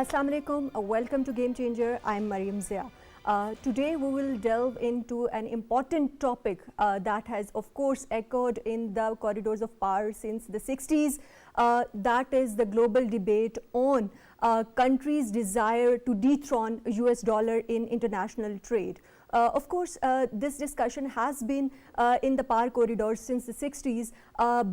Assalamu alaikum, welcome to Game Changer. I'm Mariam Zia. Today we will delve into an important topic that has of course echoed in the corridors of power since the 60s. That is the global debate on countries' desire to dethrone US dollar in international trade. Of course, this discussion has been in the power corridors since the 60s,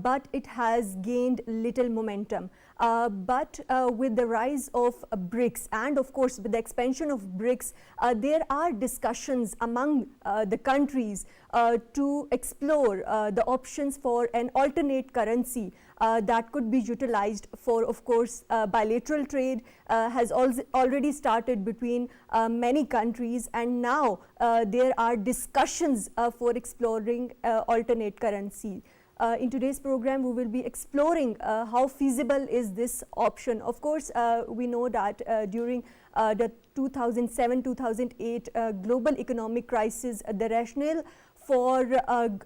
but it has gained little momentum. But with the rise of BRICS and of course with the expansion of BRICS, there are discussions among the countries to explore the options for an alternate currency that could be utilized for, of course, bilateral trade has already started between many countries, and now there are discussions for exploring alternate currency. In today's program, we will be exploring how feasible is this option. Of course, we know that during the 2007-2008 global economic crisis, the rationale for,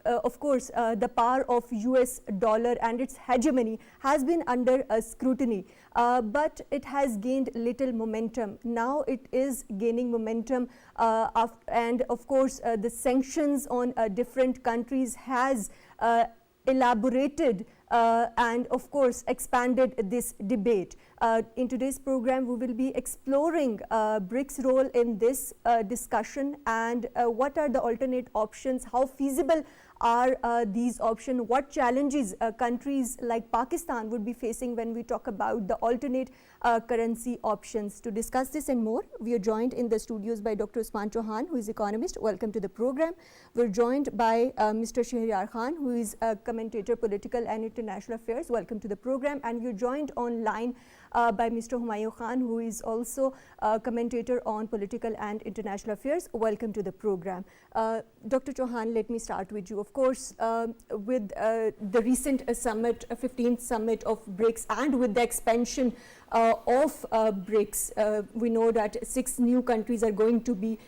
of course, the power of US dollar and its hegemony has been under scrutiny, but it has gained little momentum. Now it is gaining momentum, and of course, the sanctions on different countries has elaborated and of course expanded this debate. In today's program, we will be exploring BRICS' role in this discussion and what are the alternate options, how feasible are these options, what challenges countries like Pakistan would be facing when we talk about the alternate currency options. To discuss this and more, we are joined in the studios by Dr. Usman Chohan, who is economist. Welcome to the program. We're joined by Mr. Shahryar Khan, who is a commentator, political and international affairs. Welcome to the program. And we're joined online by Mr. Humayun Khan, who is also a commentator on political and international affairs. Welcome to the program. Dr. Chohan, let me start with you. Of course, with the recent summit, 15th summit of BRICS, and with the expansion of BRICS, we know that 6 new countries are going to be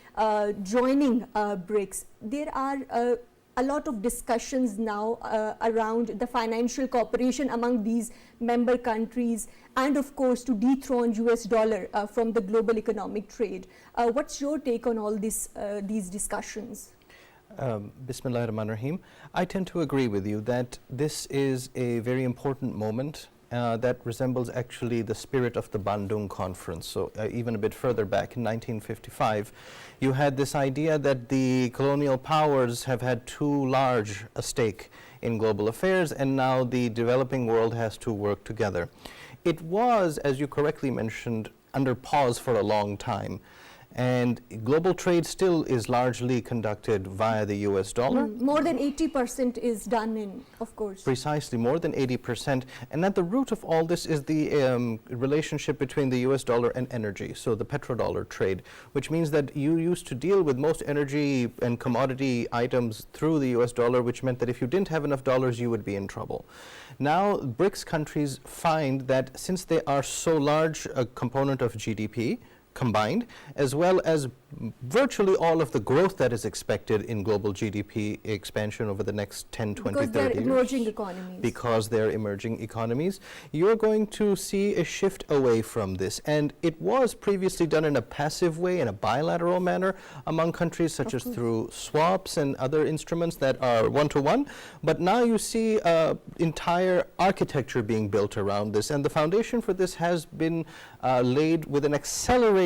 joining BRICS. There are a lot of discussions now around the financial cooperation among these member countries and of course to dethrone US dollar from the global economic trade. What's your take on all these discussions? Bismillahirrahmanirrahim. I tend to agree with you that this is a very important moment that resembles actually the spirit of the Bandung Conference. So even a bit further back in 1955, you had this idea that the colonial powers have had too large a stake in global affairs, and now the developing world has to work together. It was, as you correctly mentioned, under pause for a long time. And global trade still is largely conducted via the US dollar. More than 80% is done in, of course. Precisely, more than 80%. And at the root of all this is the relationship between the US dollar and energy, so the petrodollar trade, which means that you used to deal with most energy and commodity items through the US dollar, which meant that if you didn't have enough dollars, you would be in trouble. Now, BRICS countries find that since they are so large a component of GDP, combined, as well as virtually all of the growth that is expected in global GDP expansion over the next 10, 20, 30 years. Because they're emerging economies. Because they're emerging economies. You're going to see a shift away from this. And it was previously done in a passive way, in a bilateral manner among countries, such as through swaps and other instruments that are one-to-one. But now you see entire architecture being built around this. And the foundation for this has been laid with an accelerated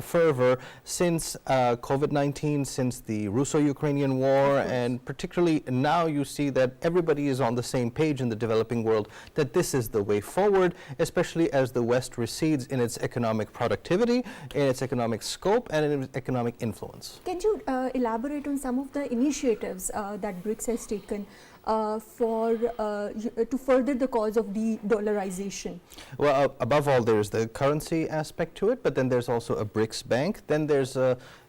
fervor since COVID-19, since the Russo-Ukrainian war, and particularly now you see that everybody is on the same page in the developing world that this is the way forward, especially as the West recedes in its economic productivity, in its economic scope, and in its economic influence. Can you elaborate on some of the initiatives that BRICS has taken to further the cause of de-dollarization? Well, above all, there's the currency aspect to it, but then there's also a BRICS bank. Then there's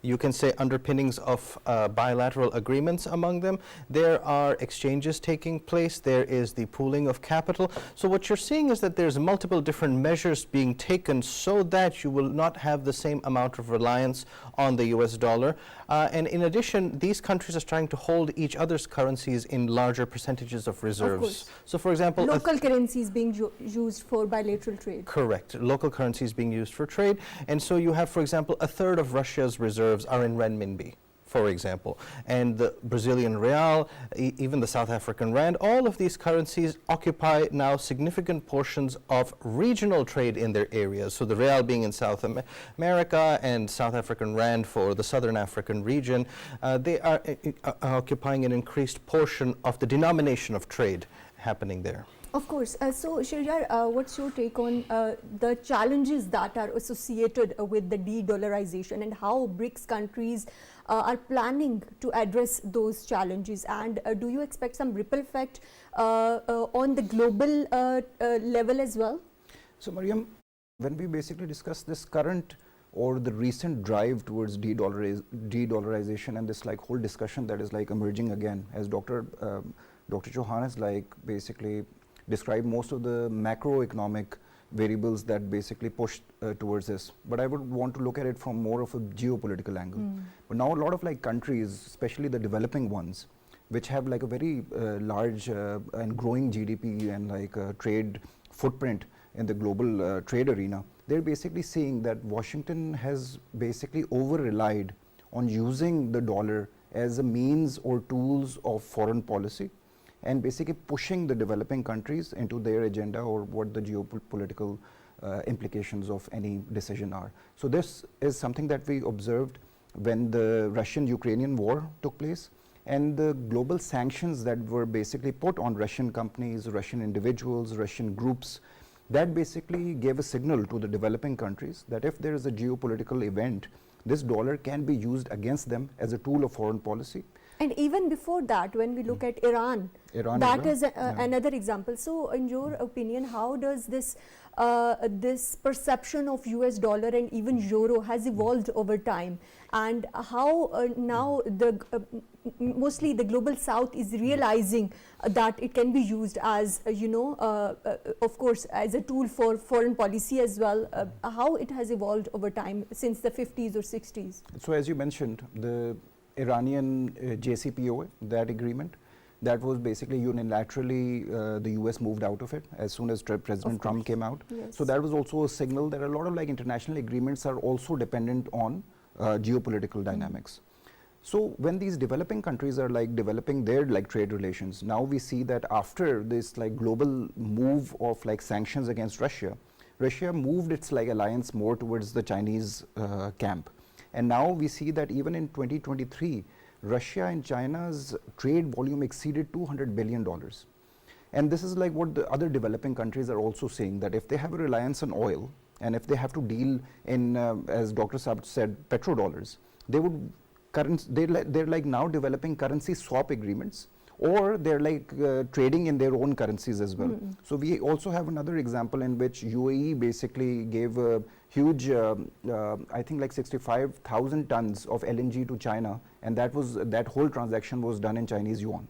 you can say underpinnings of bilateral agreements among them. There are exchanges taking place. There is the pooling of capital. So what you're seeing is that there's multiple different measures being taken so that you will not have the same amount of reliance on the US dollar. And in addition, these countries are trying to hold each other's currencies in larger larger percentages of Of reserves. course. So for example, Local currencies being used for bilateral trade. correct. Local currencies being used for trade. And so you have, for example, a third of Russia's reserves are in renminbi, for example. And the Brazilian real, even the South African rand, all of these currencies occupy now significant portions of regional trade in their areas. So the real being in South America and South African rand for the Southern African region, they are occupying an increased portion of the denomination of trade happening there. Of course. So, Shahriyar, what's your take on the challenges that are associated with the de-dollarization and how BRICS countries are planning to address those challenges? And do you expect some ripple effect on the global level as well? So, Mariam, when we basically discuss this current or the recent drive towards de-dollarization and this like whole discussion that is like emerging again, as Dr. Chohan has like basically describe most of the macroeconomic variables that basically push towards this. But I would want to look at it from more of a geopolitical angle. But now a lot of like countries, especially the developing ones, which have like a very large and growing GDP and like trade footprint in the global trade arena, they're basically seeing that Washington has basically over-relied on using the dollar as a means or tools of foreign policy, and basically pushing the developing countries into their agenda or what the geopolitical implications of any decision are. So this is something that we observed when the Russian-Ukrainian war took place, and the global sanctions that were basically put on Russian companies, Russian individuals, Russian groups, that basically gave a signal to the developing countries that if there is a geopolitical event, this dollar can be used against them as a tool of foreign policy. And even before that, when we look at Iran, that is another example. So in your opinion, how does this this perception of US dollar and even euro has evolved over time, and how now the mostly the global south is realizing that it can be used as of course as a tool for foreign policy as well, how it has evolved over time since the 50s or 60s? So as you mentioned, the Iranian JCPOA, that agreement, that was basically unilaterally the US moved out of it as soon as President Trump came out. Yes. So that was also a signal that a lot of like international agreements are also dependent on geopolitical dynamics. So when these developing countries are like developing their like trade relations, now we see that after this like global move of like sanctions against Russia, Russia moved its like alliance more towards the Chinese camp. And now we see that even in 2023, Russia and China's trade volume exceeded $200 billion. And this is like what the other developing countries are also saying, that if they have a reliance on oil and if they have to deal in, as Dr. Saab said, petrodollars, they would they're like now developing currency swap agreements, or they're like trading in their own currencies as well. So we also have another example in which UAE basically gave a huge, I think like 65,000 tons of LNG to China, and that whole transaction was done in Chinese yuan.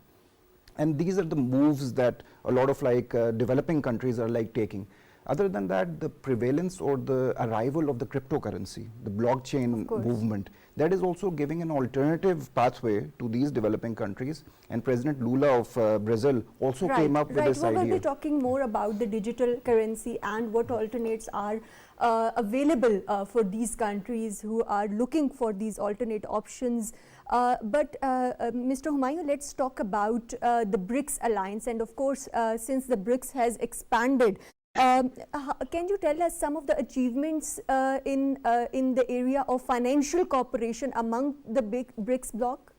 And these are the moves that a lot of like developing countries are like taking. Other than that, the prevalence or the arrival of the cryptocurrency, the blockchain movement, that is also giving an alternative pathway to these developing countries. And President Lula of Brazil also came up with this idea. We will be talking more about the digital currency and what alternates are available for these countries who are looking for these alternate options. But Mr. Humayun, let's talk about the BRICS alliance. And of course, since the BRICS has expanded, can you tell us some of the achievements in the area of financial cooperation among the big BRICS bloc?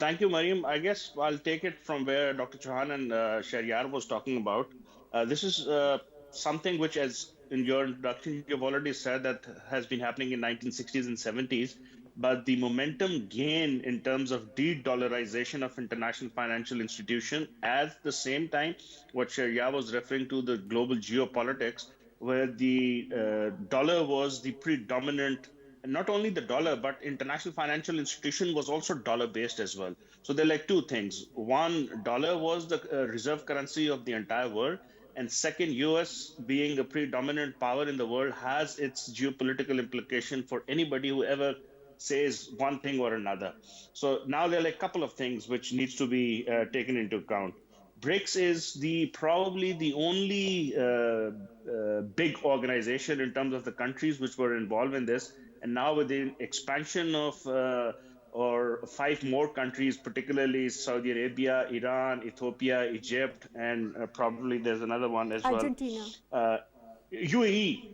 Thank you, Mariam. I guess I'll take it from where Dr. Chohan and Shahriyar was talking about. This is something which, as in your introduction, you've already said that has been happening in 1960s and 70s. But the momentum gain in terms of de-dollarization of international financial institutions, at the same time, what Sharia was referring to, the global geopolitics, where the dollar was the predominant, not only the dollar, but international financial institution was also dollar-based as well. So they're like two things. One, dollar was the reserve currency of the entire world. And second, US being a predominant power in the world has its geopolitical implication for anybody who ever says one thing or another. So now there are like a couple of things which needs to be taken into account. BRICS is probably the only big organization in terms of the countries which were involved in this. And now with the expansion of or 5 more countries, particularly Saudi Arabia, Iran, Ethiopia, Egypt, and probably there's another one as Argentina. well, UAE.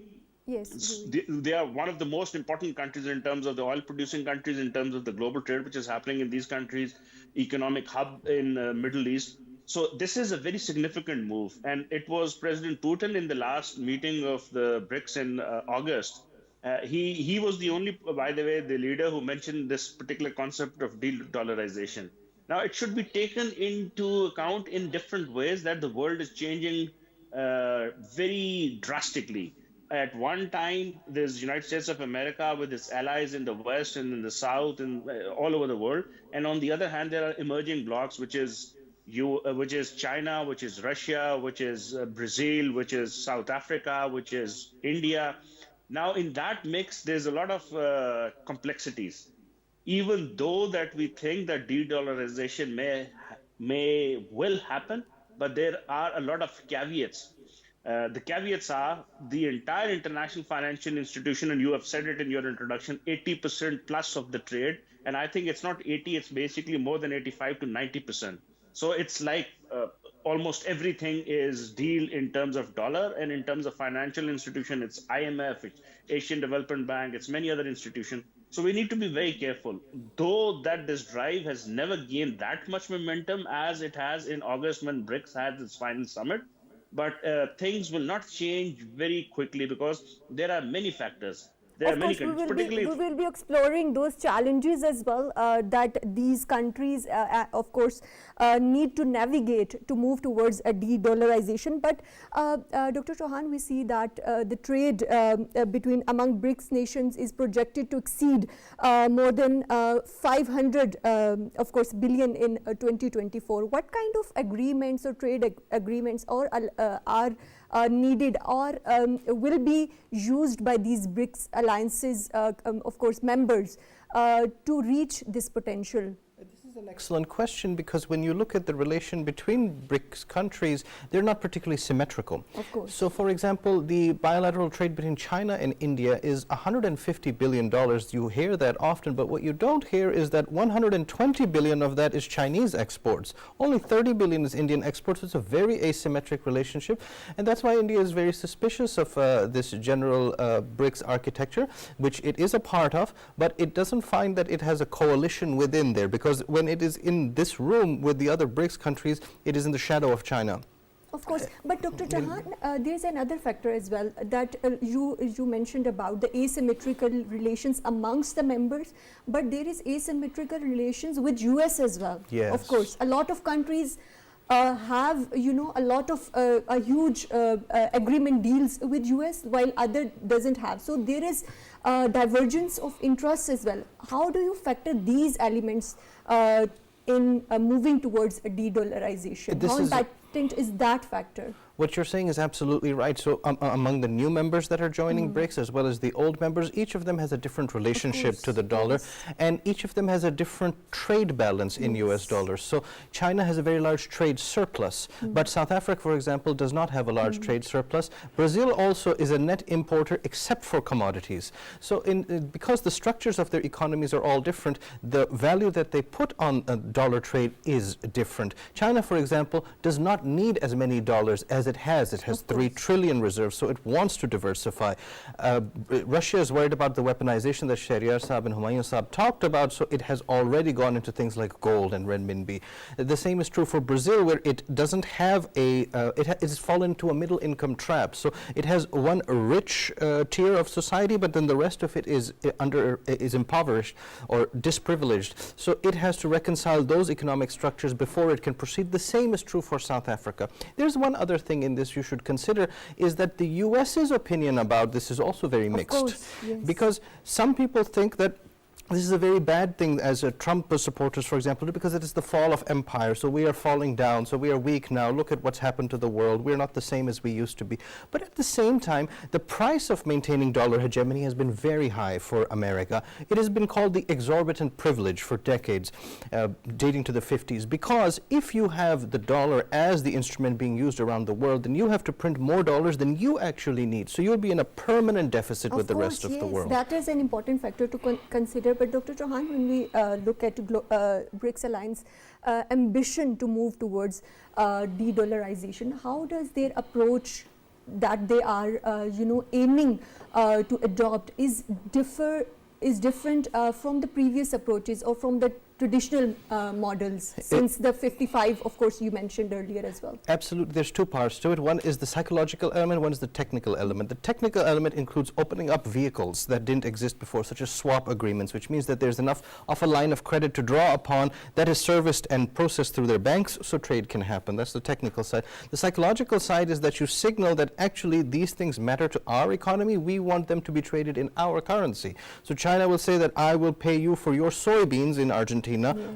Yes, They are one of the most important countries in terms of the oil producing countries, in terms of the global trade which is happening in these countries, economic hub in Middle East. So this is a very significant move. And it was President Putin in the last meeting of the BRICS in August. He was the only, by the way, the leader who mentioned this particular concept of de-dollarization. Now, it should be taken into account in different ways that the world is changing very drastically. At one time, there's United States of America with its allies in the West and in the South and all over the world. And on the other hand, there are emerging blocs, which is China, which is Russia, which is Brazil, which is South Africa, which is India. Now, in that mix, there's a lot of complexities. Even though that we think that de-dollarization will happen, but there are a lot of caveats. The caveats are the entire international financial institution, and you have said it in your introduction, 80% plus of the trade. And I think it's not 80, it's basically more than 85 to 90%. So it's like almost everything is deal in terms of dollar, and in terms of financial institution, it's IMF, it's Asian Development Bank, it's many other institutions. So we need to be very careful, though that this drive has never gained that much momentum as it has in August when BRICS had its final summit. But things will not change very quickly because there are many factors. There of course, we will be exploring those challenges as well that these countries, of course, need to navigate to move towards a de-dollarization. But Dr. Chohan, we see that the trade among BRICS nations is projected to exceed more than 500, of course, billion in 2024. What kind of agreements or trade agreements are needed or will be used by these BRICS alliances, of course, members, to reach this potential? This is an excellent question, because when you look at the relation between BRICS countries, they're not particularly symmetrical. Of course. So, for example, the bilateral trade between China and India is $150 billion. You hear that often, but what you don't hear is that 120 billion of that is Chinese exports. Only 30 billion is Indian exports. It's a very asymmetric relationship, and that's why India is very suspicious of this general BRICS architecture, which it is a part of, but it doesn't find that it has a coalition within there, because when it is in this room with the other BRICS countries, it is in the shadow of China. Of course, but Dr. Chohan, there's another factor as well that you mentioned about the asymmetrical relations amongst the members, but there is asymmetrical relations with US as well. Yes. Of course, a lot of countries have, a lot of a huge agreement deals with US, while other doesn't have. So there is divergence of interests as well. How do you factor these elements in moving towards a de-dollarization? How important is that factor? What you're saying is absolutely right. So among the new members that are joining BRICS, as well as the old members, each of them has a different relationship to the dollar, and each of them has a different trade balance in US dollars. So China has a very large trade surplus, but South Africa, for example, does not have a large trade surplus. Brazil also is a net importer except for commodities. So because the structures of their economies are all different, the value that they put on dollar trade is different. China, for example, does not need as many dollars as it has. It has 3 trillion reserves, so it wants to diversify. Russia is worried about the weaponization that Shahryar Saab and Humayun Saab talked about, so it has already gone into things like gold and renminbi. The same is true for Brazil, where it doesn't have it has fallen into a middle income trap. So it has one rich tier of society, but then the rest of it is impoverished or disprivileged. So it has to reconcile those economic structures before it can proceed. The same is true for South Africa. There's one other thing in this you should consider, is that the US's opinion about this is also very mixed. Of course, yes. Because some people think that This is a very bad thing as Trump supporters, for example, because it is the fall of empire. So we are falling down. So we are weak now. Look at what's happened to the world. We're not the same as we used to be. But at the same time, the price of maintaining dollar hegemony has been very high for America. It has been called the exorbitant privilege for decades, dating to the 50s. Because if you have the dollar as the instrument being used around the world, then you have to print more dollars than you actually need. So you'll be in a permanent deficit with the rest of the world. That is an important factor to consider. But Dr. Chohan, when we look at BRICS Alliance ambition to move towards de-dollarization, how does their approach that they are, aiming to adopt is different from the previous approaches or from the traditional models since the 55, of course, you mentioned earlier as well? Absolutely. There's two parts to it. One is the psychological element, one is the technical element. The technical element includes opening up vehicles that didn't exist before, such as swap agreements, which means that there's enough of a line of credit to draw upon that is serviced and processed through their banks so trade can happen. That's the technical side. The psychological side is that you signal that actually these things matter to our economy. We want them to be traded in our currency. So China will say that I will pay you for your soybeans in Argentina,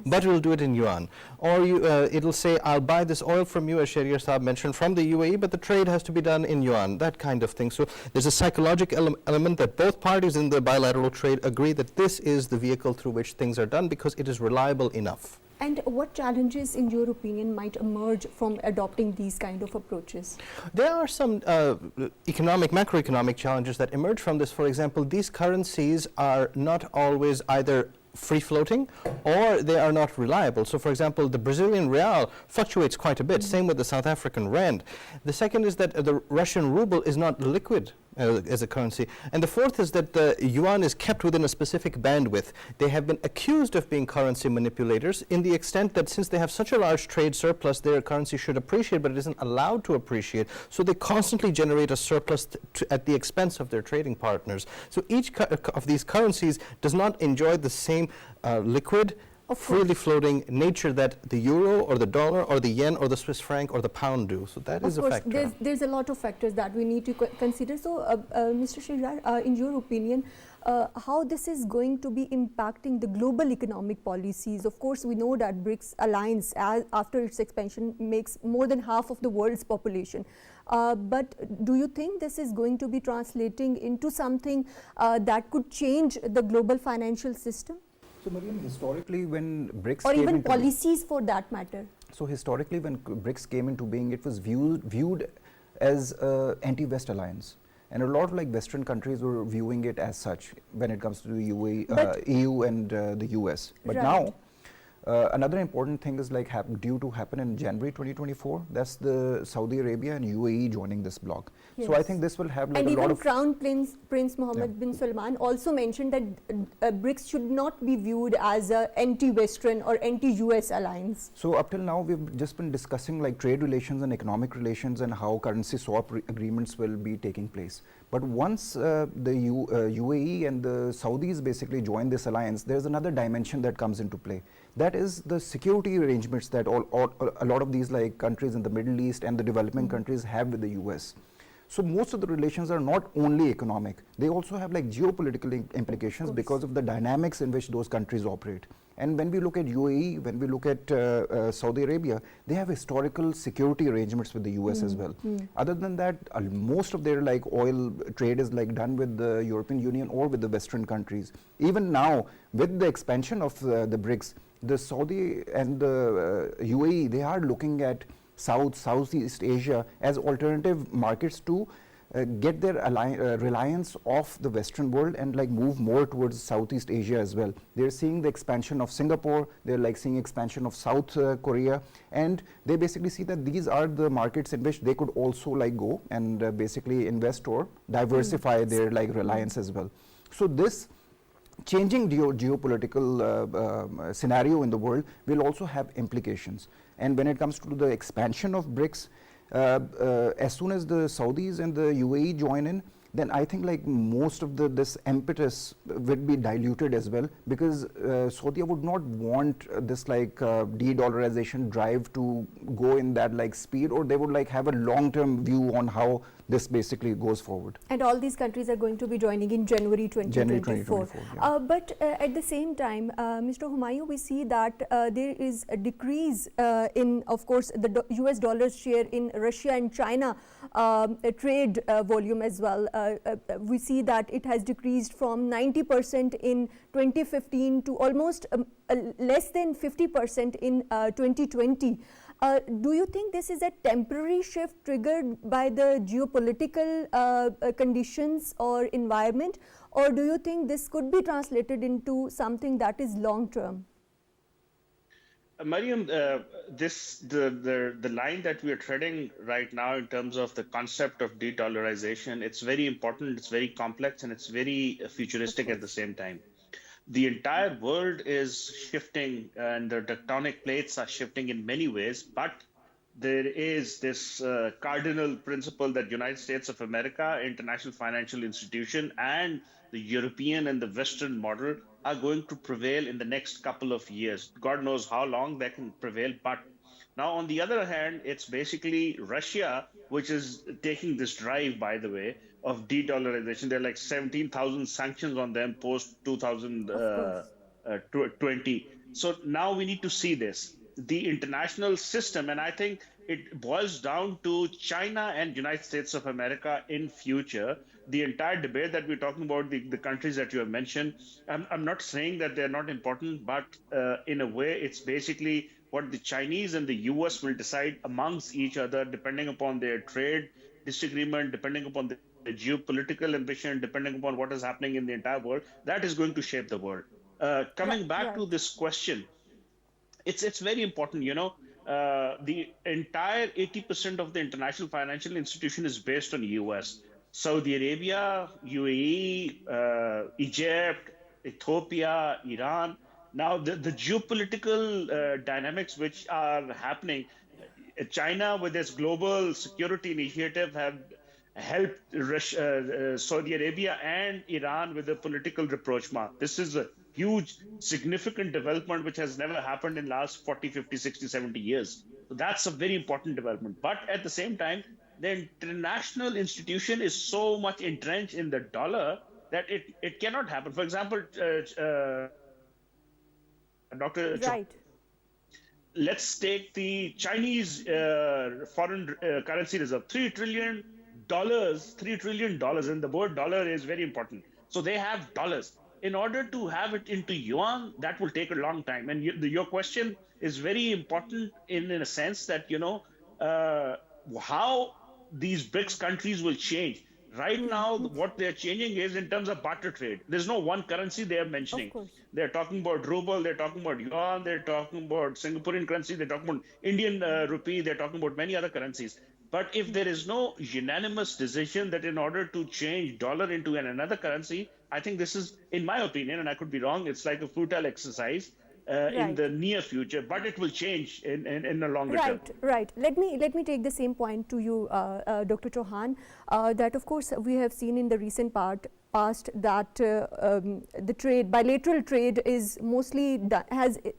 but we'll do it in yuan. Or it'll say, I'll buy this oil from you, as Shahryar Saab mentioned, from the UAE, but the trade has to be done in yuan, that kind of thing. So there's a psychological element that both parties in the bilateral trade agree that this is the vehicle through which things are done because it is reliable enough. And what challenges, in your opinion, might emerge from adopting these kind of approaches? There are some macroeconomic challenges that emerge from this. For example, these currencies are not always either free-floating or they are not reliable. So, for example, the Brazilian real fluctuates quite a bit, same with the South African rand. The second is that the Russian ruble is not liquid as a currency. And the fourth is that the yuan is kept within a specific bandwidth. They have been accused of being currency manipulators in the extent that since they have such a large trade surplus, their currency should appreciate, but it isn't allowed to appreciate. So they constantly generate a surplus at the expense of their trading partners. So each of these currencies does not enjoy the same liquid, freely floating nature that the euro or the dollar or the yen or the Swiss franc or the pound do. So that is a factor. There's a lot of factors that we need to consider. So, Mr. Shahryar, in your opinion, how this is going to be impacting the global economic policies? Of course, we know that BRICS alliance, after its expansion, makes more than half of the world's population. But do you think this is going to be translating into something that could change the global financial system? So, Mariam, historically, when BRICS or came even into policies for that matter. So, historically, when BRICS came into being, it was viewed as an anti-West alliance. And a lot of Western countries were viewing it as such when it comes to the EU and the US. But now, another important thing is due to happen in January 2024. That's the Saudi Arabia and UAE joining this bloc. Yes. So I think this will have and a lot of... Crown Prince Mohammed bin Salman also mentioned that BRICS should not be viewed as an anti-Western or anti-US alliance. So up till now, we've just been discussing trade relations and economic relations and how currency swap agreements will be taking place. But once the UAE and the Saudis basically join this alliance, there's another dimension that comes into play. That is the security arrangements that a lot of these countries in the Middle East and the developing countries have with the US. So most of the relations are not only economic, they also have geopolitical implications because of the dynamics in which those countries operate. And when we look at UAE, when we look at Saudi Arabia, they have historical security arrangements with the US as well. Other than that, most of their oil trade is done with the European Union or with the Western countries. Even now, with the expansion of the BRICS, the Saudi and the UAE, they are looking at Southeast Asia as alternative markets to get their reliance off the Western world and move more towards Southeast Asia as well. They're seeing the expansion of Singapore, they're seeing expansion of South Korea, and they basically see that these are the markets in which they could also go and basically invest or diversify their reliance as well. So this changing geopolitical scenario in the world will also have implications. And when it comes to the expansion of BRICS, as soon as the Saudis and the UAE join in, then I think like most of this impetus would be diluted as well, because Saudi would not want this like de-dollarization drive to go in that like speed, or they would like have a long-term view on how this basically goes forward. And all these countries are going to be joining in January 2024. Yeah. But at the same time, Mr. Humayun, we see that there is a decrease in, of course, the US dollar's share in Russia and China trade volume as well. We see that it has decreased from 90% in 2015 to almost less than 50% in 2020. Do you think this is a temporary shift triggered by the geopolitical conditions or environment, or do you think this could be translated into something that is long term? Mariam, the line that we are treading right now in terms of the concept of de-dollarization, it's very important, it's very complex, and it's very futuristic at the same time. The entire world is shifting, and the tectonic plates are shifting in many ways, but there is this cardinal principle that United States of America, international financial institution, and the European and the Western model are going to prevail in the next couple of years. God knows how long they can prevail, but now on the other hand, it's basically Russia which is taking this drive, by the way, of de-dollarization. There are like 17,000 sanctions on them post 2020. So now we need to see this. The international system, and I think it boils down to China and United States of America in future. The entire debate that we're talking about, the countries that you have mentioned, I'm not saying that they're not important, but in a way, it's basically what the Chinese and the US will decide amongst each other, depending upon their trade disagreement, depending upon the geopolitical ambition, depending upon what is happening in the entire world. That is going to shape the world. Coming back to this question, it's very important, you know, the entire 80% of the international financial institution is based on US. Saudi Arabia, UAE, Egypt, Ethiopia, Iran. Now, the geopolitical dynamics which are happening, China with its global security initiative have helped Saudi Arabia and Iran with the political rapprochement. This is a huge, significant development which has never happened in the last 40, 50, 60, 70 years. So that's a very important development. But at the same time, the international institution is so much entrenched in the dollar that it cannot happen. For example, Dr. Right. Let's take the Chinese foreign currency reserve, $3 trillion, and the word dollar is very important. So they have dollars. In order to have it into yuan, that will take a long time. And your question is very important in a sense that, you know, how these BRICS countries will change. Right now, what they're changing is in terms of barter trade. There's no one currency they are mentioning. They're talking about ruble, they're talking about yuan, they're talking about Singaporean currency, they're talking about Indian rupee, they're talking about many other currencies. But if there is no unanimous decision that in order to change dollar into another currency, I think this is, in my opinion, and I could be wrong, it's like a futile exercise in the near future, but it will change in the longer term. Right. Let me take the same point to you, Dr. Chohan, that of course we have seen in the recent past that the bilateral trade is mostly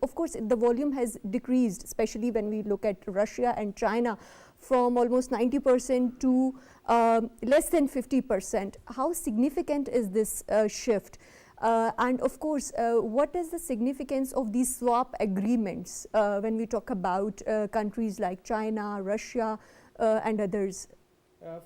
of course the volume has decreased, especially when we look at Russia and China, from almost 90% to less than 50%. How significant is this shift? And of course, what is the significance of these swap agreements when we talk about countries like China, Russia, and others?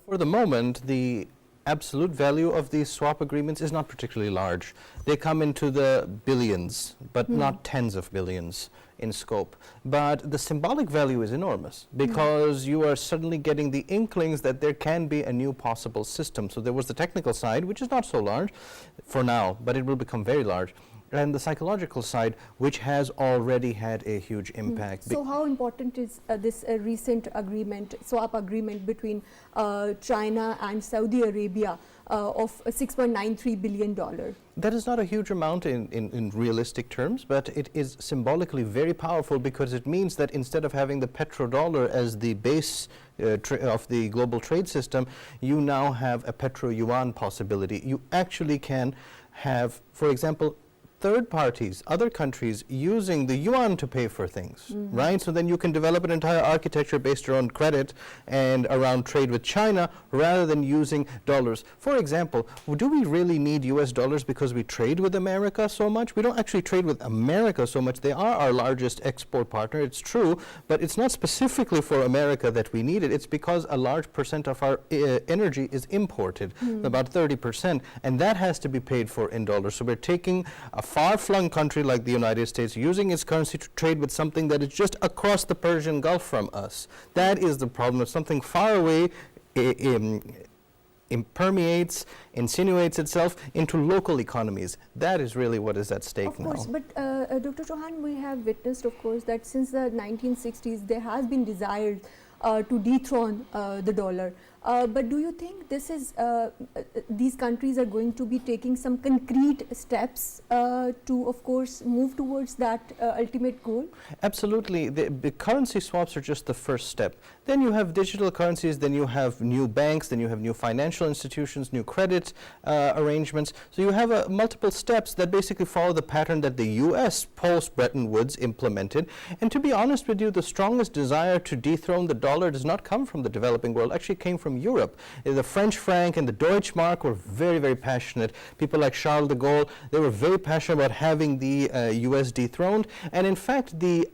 For the moment, the absolute value of these swap agreements is not particularly large. They come into the billions, but not tens of billions in scope. But the symbolic value is enormous because you are suddenly getting the inklings that there can be a new possible system. So there was the technical side, which is not so large for now, but it will become very large. and the psychological side, which has already had a huge impact. So how important is this recent agreement, swap agreement between China and Saudi Arabia of $6.93 billion? That is not a huge amount in realistic terms, but it is symbolically very powerful because it means that instead of having the petrodollar as the base of the global trade system, you now have a petro-yuan possibility. You actually can have, for example, third parties, other countries using the yuan to pay for things, right? So then you can develop an entire architecture based around credit and around trade with China rather than using dollars. For example, do we really need US dollars because we trade with America so much? We don't actually trade with America so much. They are our largest export partner, it's true, but it's not specifically for America that we need it. It's because a large percent of our energy is imported, about 30%, and that has to be paid for in dollars. So we're taking a far-flung country like the United States using its currency to trade with something that is just across the Persian Gulf from us. That is the problem. If something far away permeates, insinuates itself into local economies, that is really what is at stake now. Of course, but Dr. Chohan, we have witnessed, of course, that since the 1960s there has been desire to dethrone the dollar. But do you think this is these countries are going to be taking some concrete steps to, of course, move towards that ultimate goal? Absolutely. The currency swaps are just the first step. Then you have digital currencies, then you have new banks, then you have new financial institutions, new credit arrangements. So you have multiple steps that basically follow the pattern that the US post-Bretton Woods implemented. And to be honest with you, the strongest desire to dethrone the dollar does not come from the developing world, actually came from Europe. The French franc and the Deutschmark were very, very passionate. People like Charles de Gaulle, they were very passionate about having the US dethroned. And in fact, the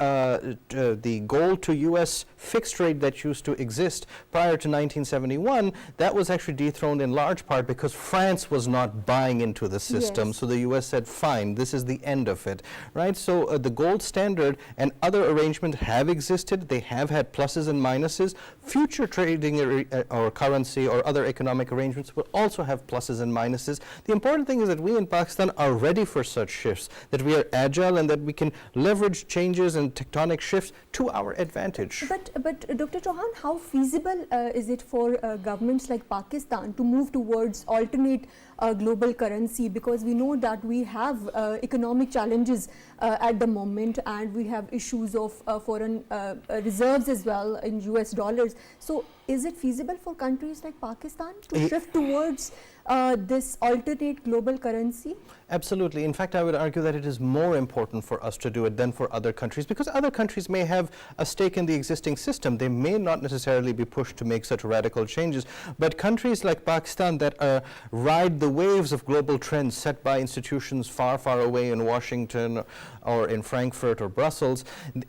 gold to US fixed rate that used to exist prior to 1971, that was actually dethroned in large part because France was not buying into the system. Yes. So the US said, fine, this is the end of it, right? So the gold standard and other arrangements have existed. They have had pluses and minuses. Future trading or currency or other economic arrangements will also have pluses and minuses. The important thing is that we in Pakistan are ready for such shifts, that we are agile and that we can leverage changes and tectonic shifts to our advantage. But Dr. Chohan, how feasible is it for governments like Pakistan to move towards alternate global currency, because we know that we have economic challenges at the moment, and we have issues of foreign reserves as well in US dollars. So is it feasible for countries like Pakistan to shift towards this alternate global currency? Absolutely. In fact, I would argue that it is more important for us to do it than for other countries, because other countries may have a stake in the existing system. They may not necessarily be pushed to make such radical changes. But countries like Pakistan that ride the waves of global trends set by institutions far, far away in Washington or in Frankfurt or Brussels,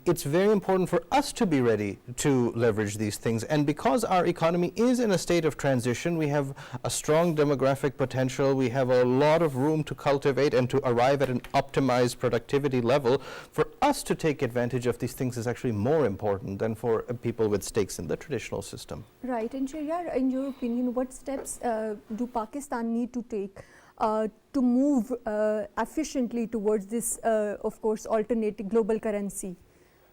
it's very important for us to be ready to leverage these things. And because our economy is in a state of transition, we have a strong demographic potential, we have a lot of room to cultivate and to arrive at an optimized productivity level. For us to take advantage of these things is actually more important than for people with stakes in the traditional system. Right. And Sharyar, in your opinion, what steps do Pakistan need to take to move efficiently towards this, of course, alternate global currency?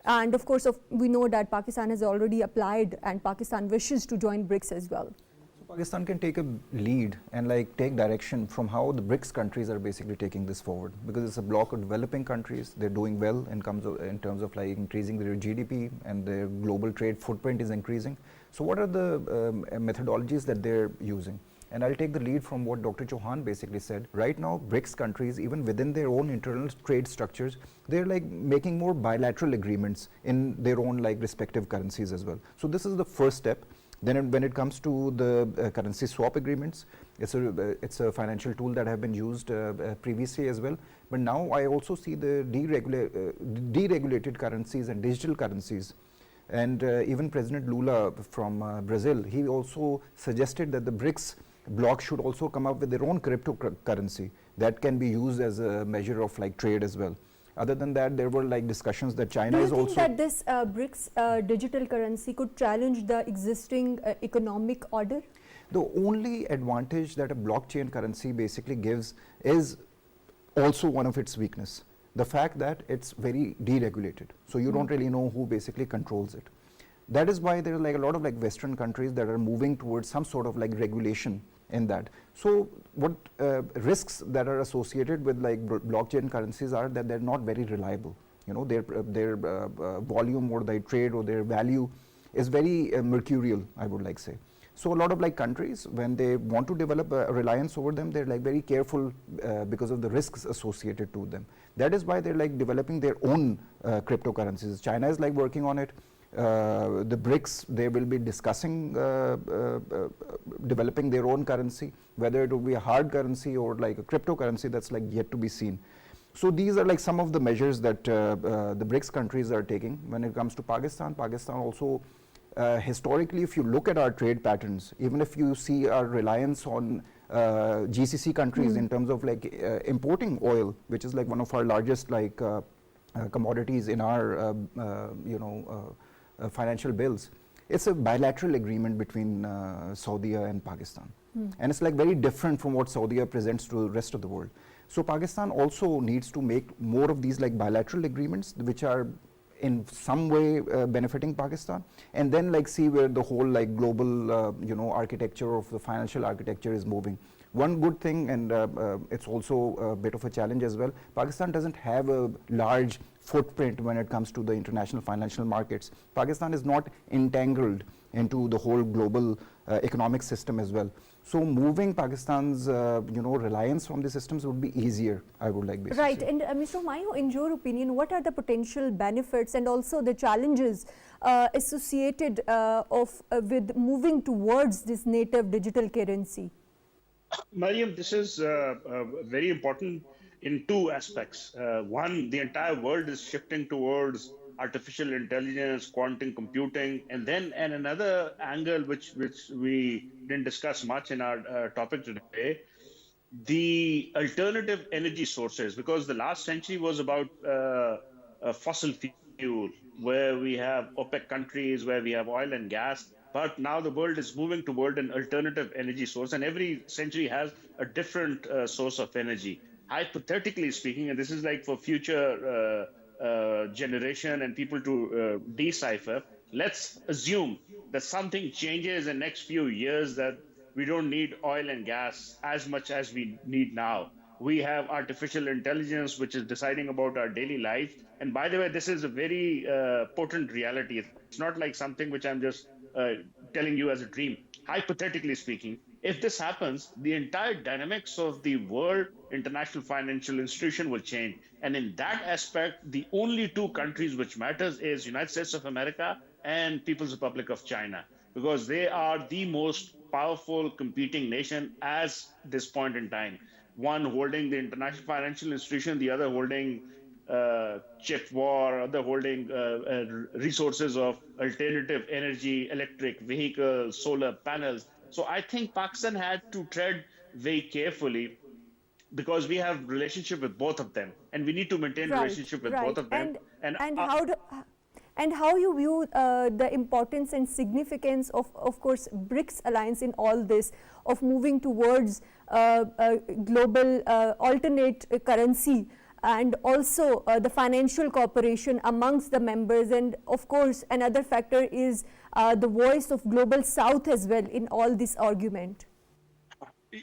And of course, we know that Pakistan has already applied and Pakistan wishes to join BRICS as well. So Pakistan can take a lead and like take direction from how the BRICS countries are basically taking this forward, because it's a block of developing countries. They're doing well in terms of like increasing their GDP, and their global trade footprint is increasing. So what are the methodologies that they're using? And I'll take the lead from what Dr. Chohan basically said. Right now, BRICS countries, even within their own internal trade structures, they're like making more bilateral agreements in their own like respective currencies as well. So this is the first step. Then when it comes to the currency swap agreements, it's a financial tool that have been used previously as well. But now I also see the deregulated currencies and digital currencies. And even President Lula from Brazil, he also suggested that the BRICS bloc should also come up with their own cryptocurrency that can be used as a measure of like trade as well. Other than that, there were like discussions that China is also... Do you think that this BRICS digital currency could challenge the existing economic order? The only advantage that a blockchain currency basically gives is also one of its weakness. The fact that it's very deregulated, so you don't really know who basically controls it. That is why there are like a lot of like Western countries that are moving towards some sort of like regulation in that. So what risks that are associated with like blockchain currencies are that they're not very reliable. You know, their volume or their trade or their value is very mercurial, I would like say. So a lot of like countries, when they want to develop a reliance over them, they're like very careful because of the risks associated to them. That is why they're like developing their own cryptocurrencies. China is like working on it. The BRICs, they will be discussing developing their own currency, whether it will be a hard currency or like a cryptocurrency, that's like yet to be seen. So these are like some of the measures that the BRICS countries are taking. When it comes to Pakistan, Pakistan also historically, if you look at our trade patterns, even if you see our reliance on GCC countries in terms of like importing oil, which is like one of our largest like commodities in our financial bills, it's a bilateral agreement between Saudi and Pakistan. And it's like very different from what Saudi presents to the rest of the world. So Pakistan also needs to make more of these like bilateral agreements, which are in some way benefiting Pakistan, and then like see where the whole like global architecture of the financial architecture is moving. One good thing, and it's also a bit of a challenge as well, Pakistan doesn't have a large footprint when it comes to the international financial markets. Pakistan is not entangled into the whole global economic system as well. So moving Pakistan's reliance from the systems would be easier, I would like basically. Right, and Mr. Humayun, in your opinion, what are the potential benefits and also the challenges associated with moving towards this native digital currency? Mariam, this is very important in two aspects. One, the entire world is shifting towards artificial intelligence, quantum computing, and then another angle which we didn't discuss much in our topic today, the alternative energy sources, because the last century was about fossil fuel, where we have OPEC countries, where we have oil and gas. But now the world is moving toward an alternative energy source, and every century has a different source of energy. Hypothetically speaking, and this is like for future generation and people to decipher, let's assume that something changes in the next few years, that we don't need oil and gas as much as we need now. We have artificial intelligence, which is deciding about our daily life. And by the way, this is a very potent reality. It's not like something which I'm just telling you as a dream. Hypothetically speaking, if this happens, the entire dynamics of the world international financial institution will change. And in that aspect, the only two countries which matters is United States of America and People's Republic of China, because they are the most powerful competing nation at this point in time. One holding the international financial institution, the other holding chip war, other holding resources of alternative energy, electric vehicles, solar panels. So I think Pakistan had to tread very carefully, because we have relationship with both of them, and we need to maintain relationship with both of them. And how you view the importance and significance of course, BRICS alliance in all this, of moving towards global alternate currency, and also the financial cooperation amongst the members, and of course another factor is the voice of global south as well in all this argument?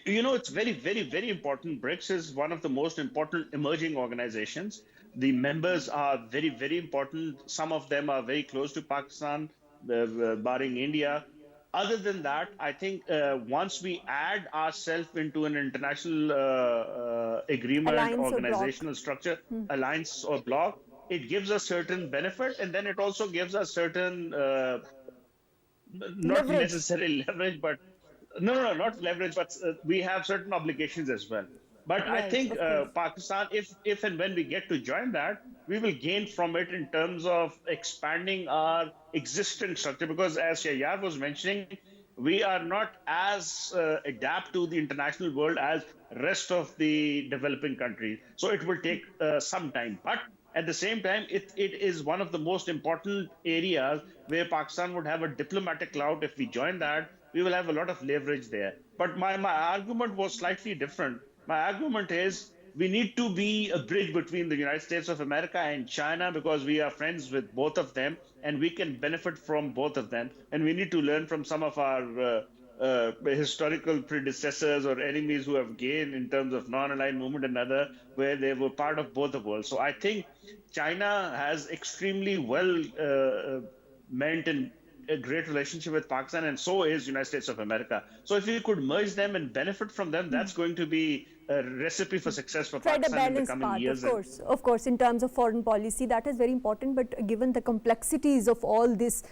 You know, it's very, very, very important. BRICS is one of the most important emerging organizations. The members are very, very important. Some of them are very close to Pakistan, barring India. Other than that, I think once we add ourselves into an international agreement, Alliance organizational structure, alliance or bloc, it gives us certain benefit, and then it also gives us certain, not Leverage. necessarily leverage, but no, not leverage, but we have certain obligations as well. But I Right, think of course. Pakistan, if and when we get to join that, we will gain from it in terms of expanding our existing structure. Because as Shahyar was mentioning, we are not as adapt to the international world as rest of the developing countries. So it will take some time. But at the same time, it is one of the most important areas where Pakistan would have a diplomatic clout. If we join that, we will have a lot of leverage there. But my argument was slightly different. My argument is we need to be a bridge between the United States of America and China because we are friends with both of them and we can benefit from both of them. And we need to learn from some of our historical predecessors or enemies who have gained in terms of non-aligned movement and other, where they were part of both the worlds. So I think China has extremely well meant and a great relationship with Pakistan, and so is United States of America. So if we could merge them and benefit from them, that's going to be a recipe for success for Try the Pakistan in the balanced coming part, years. of course, in terms of foreign policy, that is very important. But given the complexities of all this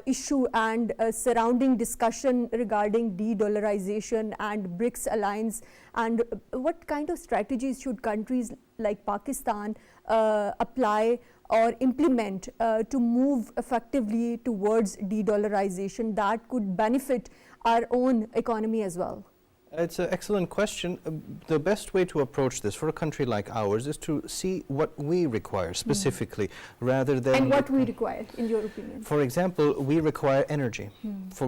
issue and surrounding discussion regarding de-dollarization and BRICS alliance, and what kind of strategies should countries like Pakistan apply or implement to move effectively towards de-dollarization that could benefit our own economy as well? It's an excellent question. The best way to approach this for a country like ours is to see what we require specifically, rather than... And what we require, in your opinion? For example, we require energy,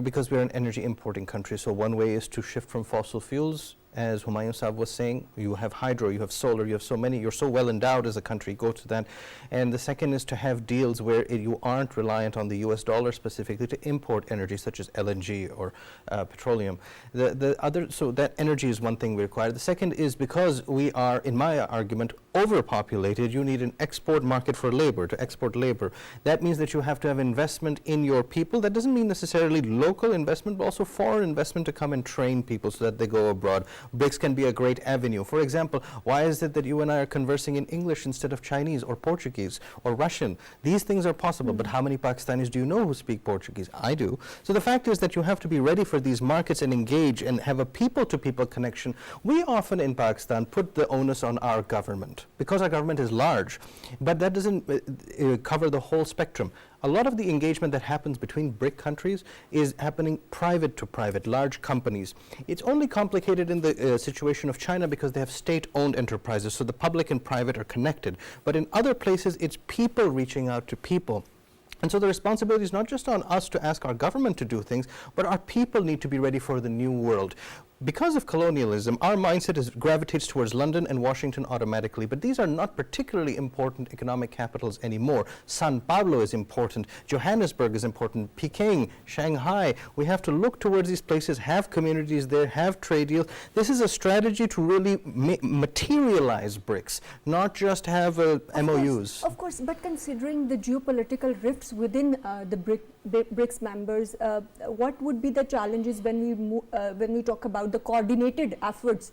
because we're an energy importing country. So one way is to shift from fossil fuels. As Usman was saying, you have hydro, you have solar, you have so many, you're so well endowed as a country, go to that. And the second is to have deals where you aren't reliant on the US dollar specifically to import energy such as LNG or petroleum. So that energy is one thing we require. The second is because we are, in my argument, overpopulated, you need an export market for labor, to export labor. That means that you have to have investment in your people. That doesn't mean necessarily local investment, but also foreign investment to come and train people so that they go abroad. BRICS can be a great avenue. For example, why is it that you and I are conversing in English instead of Chinese or Portuguese or Russian? These things are possible, but how many Pakistanis do you know who speak Portuguese? I do. So the fact is that you have to be ready for these markets and engage and have a people-to-people connection. We often in Pakistan put the onus on our government because our government is large, but that doesn't cover the whole spectrum. A lot of the engagement that happens between BRIC countries is happening private to private, large companies. It's only complicated in the situation of China because they have state-owned enterprises, so the public and private are connected. But in other places, it's people reaching out to people. And so the responsibility is not just on us to ask our government to do things, but our people need to be ready for the new world. Because of colonialism, our mindset gravitates towards London and Washington automatically, but these are not particularly important economic capitals anymore. Sao Paulo is important, Johannesburg is important, Peking, Shanghai. We have to look towards these places, have communities there, have trade deals. This is a strategy to really materialize BRICS, not just have MOUs. Of course, but considering the geopolitical rifts within the BRICS members, what would be the challenges when we talk about the coordinated efforts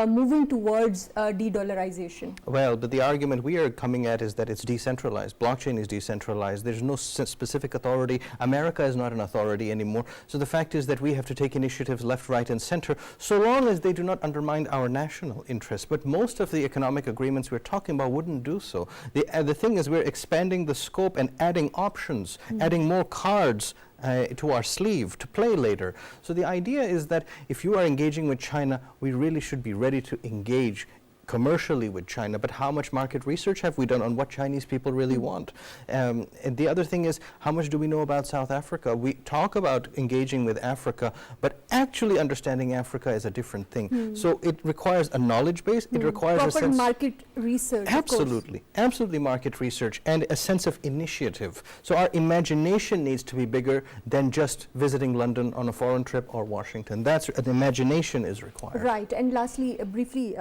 moving towards de-dollarization? Well, but the argument we are coming at is that it's decentralized. Blockchain is decentralized. There's no specific authority. America is not an authority anymore. So the fact is that we have to take initiatives left, right, and center, so long as they do not undermine our national interests. But most of the economic agreements we're talking about wouldn't do so. The thing is we're expanding the scope and adding options, adding more cards to our sleeve to play later. So the idea is that if you are engaging with China, we really should be ready to engage commercially with China, but how much market research have we done on what Chinese people really want? And the other thing is, how much do we know about South Africa? We talk about engaging with Africa, but actually understanding Africa is a different thing. So it requires a knowledge base, it requires proper a sense... market research. Absolutely, absolutely market research and a sense of initiative. So our imagination needs to be bigger than just visiting London on a foreign trip or Washington. That's an imagination is required. Right, and lastly, briefly,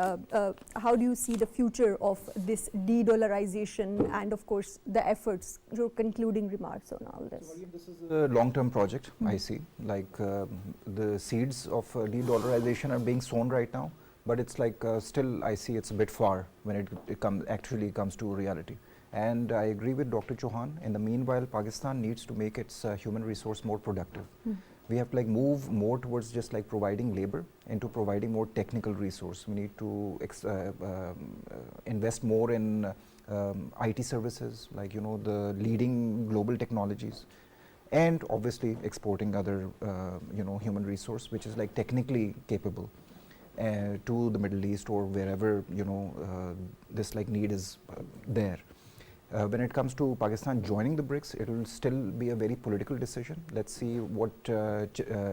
how do you see the future of this de-dollarization and, of course, the efforts? Your concluding remarks on all this. So, this is a long-term project, I see. Like the seeds of de-dollarization are being sown right now, but it's like still I see it's a bit far when it actually comes to reality. And I agree with Dr. Chohan. In the meanwhile, Pakistan needs to make its human resource more productive. We have to like move more towards just like providing labor into providing more technical resource. We need to invest more in IT services, like the leading global technologies, and obviously exporting other human resource which is like technically capable to the Middle East or wherever this like need is there. When it comes to Pakistan joining the BRICS, it will still be a very political decision. Let's see what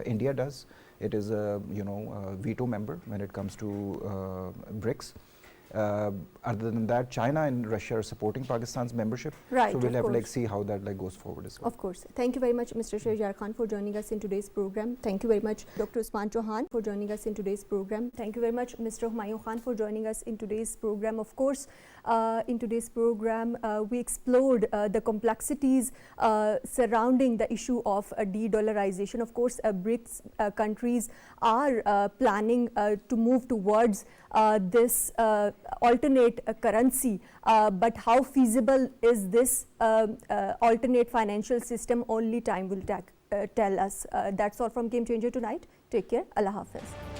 India does. It is a veto member when it comes to BRICS, Other than that, China and Russia are supporting Pakistan's membership. Right, so we'll have to course. see how that goes forward as well. Of course. Thank you very much, Mr. Shahryar Khan, for joining us in today's program. Thank you very much, Dr. Usman Chohan, for joining us in today's program. Thank you very much, Mr. Humayun Khan, for joining us in today's program. Of course, in today's program, we explored the complexities surrounding the issue of de-dollarization. Of course, BRICs countries are planning to move towards this alternate currency, but how feasible is this alternate financial system? Only time will tell us. That's all from Game Changer tonight. Take care. Allah Hafiz.